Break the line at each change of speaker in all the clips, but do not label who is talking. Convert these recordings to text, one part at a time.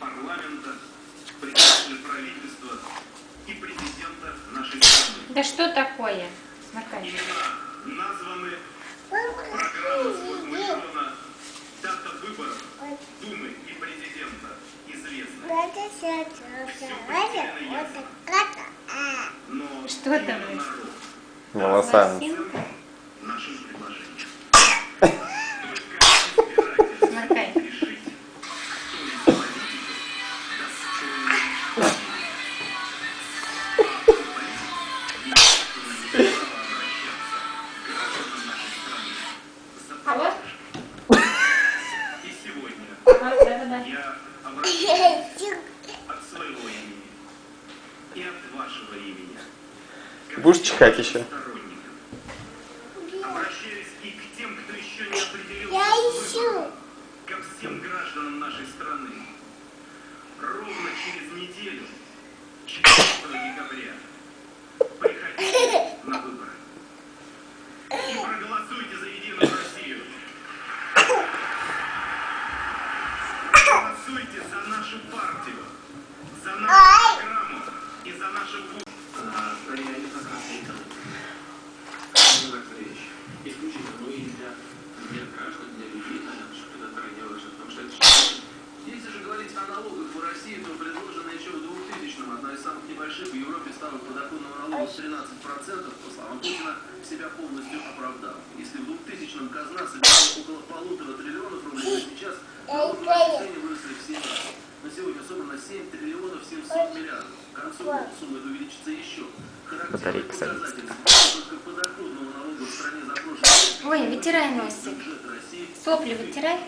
парламента, председателя правительства и президента нашей страны.
Да что такое? Сморкайся.
Имена названы, программа сформулирована, дата выборов Думы и президента известна. Все предельно ясно. Но
Что там?
именно народ
Волосами.
нашим предложением.
Сморкай.
Решить, кто из политиков достойный победы. А у политиков естественно не право обращаться к гражданам нашей страны за
Алло?
поддержкой. И сегодня
Да.
я обращаюсь от своего имени и от вашего имени.
Будешь чихать еще?
Обращаюсь и к тем, кто еще не определился с выбором, ко всем гражданам нашей страны. Ровно через неделю, 14 декабря, приходите на выборы и проголосуйте за Единую Россию. Проголосуйте за нашу партию, за нашу программу и за наше будущее.
Исключительно, но и для граждан, для людей, что это делаешь, потому что это... Если же говорить о налогах в России, то предложенная еще в 2000-м одна из самых небольших в Европе ставок подоходного налога в 13%, по словам Путина, себя полностью оправдала. Если в 2000-м казна собирала около 1,5 триллиона рублей, то сейчас налоги на население выросли в 7 раз. На сегодня собрано 7 триллионов 700 миллиардов. К концу года сумма это увеличится еще. Характерный показатель только подоходного налога в стране за прошлый год.
Ой, вытирай носик. Сопли вытирай.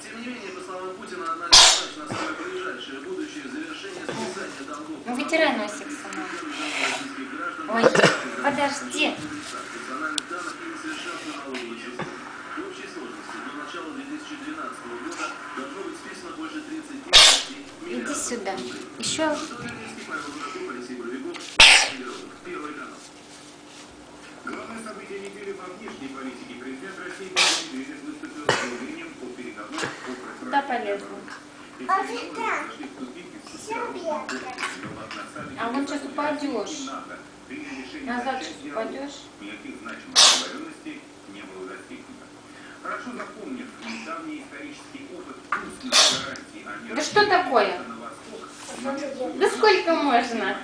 Тем не менее, по словам Путина, она достаточно самое ближайшее будущее завершение списания долгов.
Ну, вытирай носик сама. Ой, подожди.
Национальных данных и несовершенства налоговой системы. В общей сложности до начала 2012 года должно быть списано больше 30 миллиардов.
Иди сюда. Еще.
Первый канал. Главное событие недели во внешней политике. Президент России Медведев выступил с заявлением о переговорах о
Куда полезла? А вон сейчас упадешь. Назад сейчас упадешь.
Никаких значимых договоренностей не было достигнуто. Хорошо запомнив недавний исторический опыт устных гарантий о мире
Да что такое?
на восток,
Да сколько можно?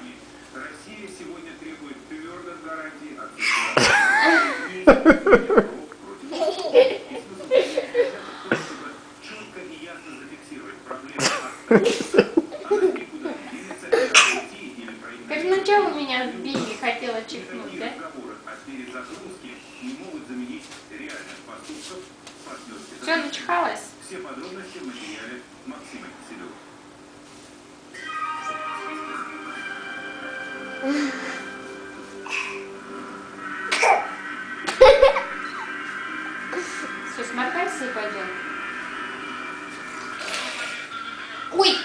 Россия сегодня требует твердых гарантий от четко и ясно зафиксировать проблему.
Как ну что вы меня сбили, хотела чихнуть, да?
Разговоры о перезагрузке не могут заменить реальных поступков партнерских.
Все, начихалась?
Все подробности в материале Максима Киселева.
Все, сморкайся и пойдем. Ой!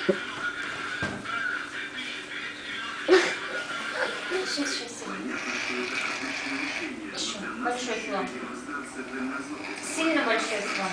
Сейчас. Еще. Большой слон. Сильно большой слон.